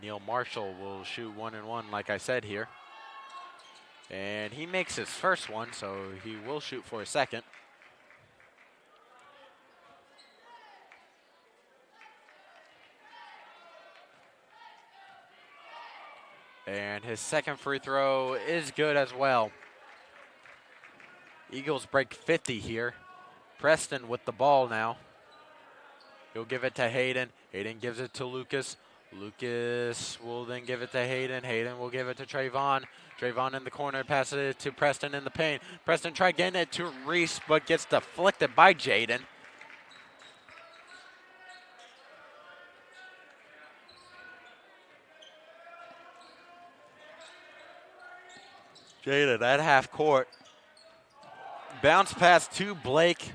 Neil Marshall will shoot 1-and-1, like I said here. And he makes his first one, so he will shoot for a second. And his second free throw is good as well. Eagles break 50 here. Preston with the ball now. He'll give it to Hayden. Hayden gives it to Lucas. Lucas will then give it to Hayden. Hayden will give it to Trayvon. Trayvon in the corner, passes it to Preston in the paint. Preston tried getting it to Reese, but gets deflected by Jaden. Jaden at half court. Bounce pass to Blake.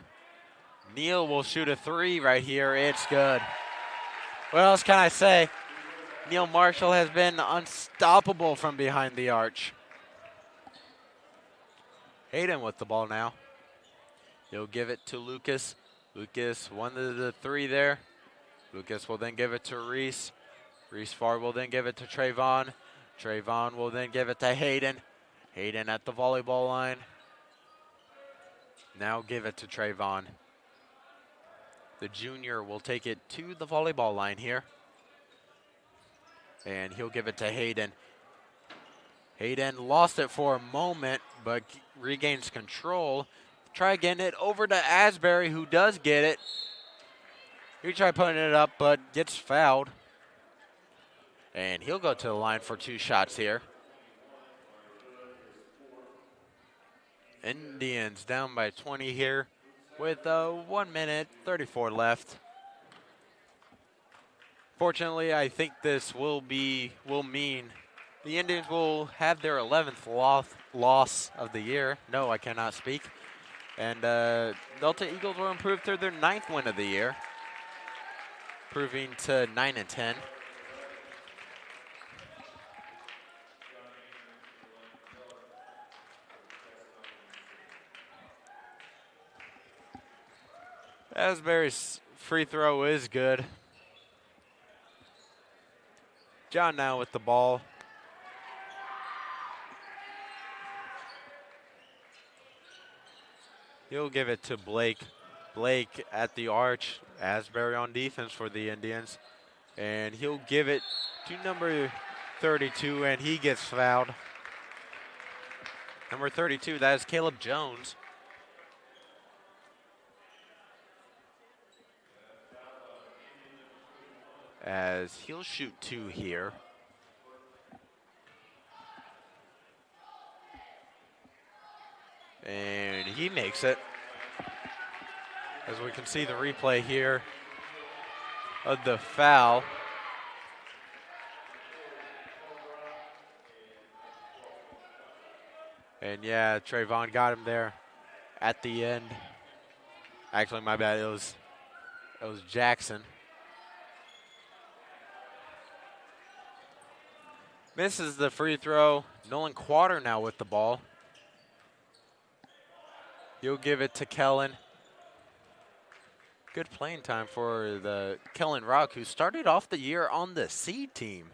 Neal will shoot a three right here. It's good. What else can I say? Neil Marshall has been unstoppable from behind the arch. Hayden with the ball now. He'll give it to Lucas. Lucas, one of the three there. Lucas will then give it to Reese. Reese Farr will then give it to Trayvon. Trayvon will then give it to Hayden. Hayden at the volleyball line. Now give it to Trayvon. The junior will take it to the volleyball line here. And he'll give it to Hayden. Hayden lost it for a moment, but regains control. Try getting it over to Asbury, who does get it. He tried putting it up, but gets fouled. And he'll go to the line for two shots here. Indians down by 20 here with 1 minute 34 left. Fortunately, I think this will mean the Indians will have their 11th loss of the year. No, I cannot speak. And Delta Eagles will improve to their 9th win of the year, improving to 9-10. Asbury's free throw is good. John now with the ball. He'll give it to Blake. Blake at the arch. Asbury on defense for the Indians. And he'll give it to number 32, and he gets fouled. Number 32, that is Caleb Jones. As he'll shoot two here. And he makes it. As we can see the replay here of the foul. And yeah, Trayvon got him there at the end. Actually, my bad, it was Jackson. Misses the free throw. Nolan Quater now with the ball. He'll give it to Kellen. Good playing time for the Kellen Rock, who started off the year on the C team.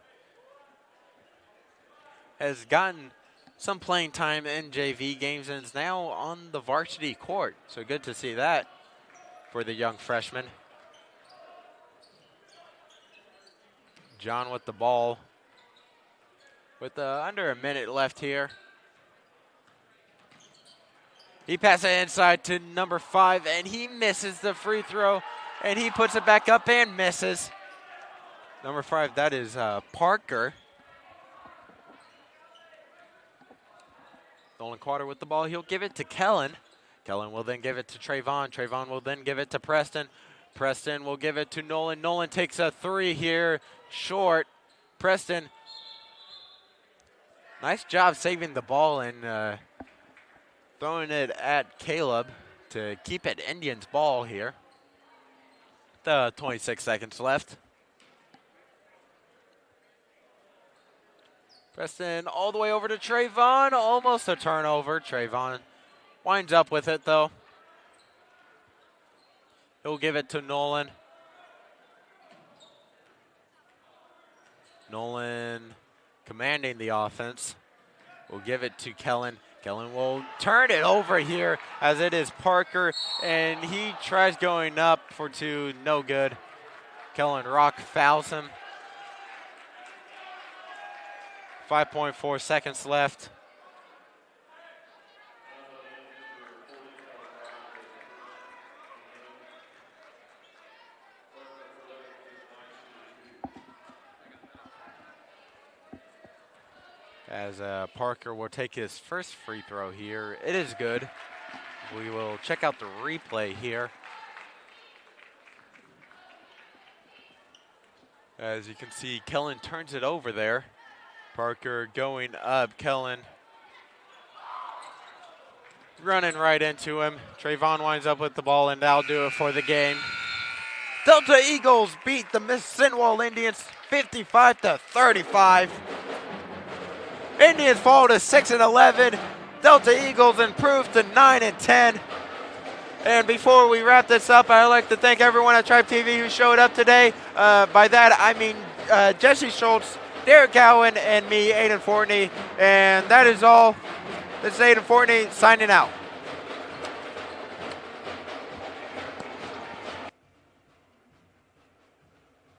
Has gotten some playing time in JV games and is now on the varsity court. So good to see that for the young freshman. John with the ball. With under a minute left here. He passes it inside to number 5, and he misses the free throw, and he puts it back up and misses. Number 5, that is Parker. Nolan Quater with the ball. He'll give it to Kellen. Kellen will then give it to Trayvon. Trayvon will then give it to Preston. Preston will give it to Nolan. Nolan takes a three here, short. Preston. Nice job saving the ball and throwing it at Caleb to keep it Indians ball here. 26 seconds left. Preston all the way over to Trayvon. Almost a turnover. Trayvon winds up with it though. He'll give it to Nolan. Nolan commanding the offense. will give it to Kellen. Kellen will turn it over here as it is Parker, and he tries going up for two, no good. Kellen Rock fouls him. 5.4 seconds left. As Parker will take his first free throw here. It is good. We will check out the replay here. As you can see, Kellen turns it over there. Parker going up. Kellen running right into him. Trayvon winds up with the ball, and that'll do it for the game. Delta Eagles beat the Mississinewa Indians 55-35. Indians fall to 6-11. Delta Eagles improve to 9-10. And before we wrap this up, I'd like to thank everyone at TribeTV who showed up today. By that, I mean Jesse Schultz, Derek Cowan, and me, Aiden Fortney. And that is all. This is Aiden Fortney signing out.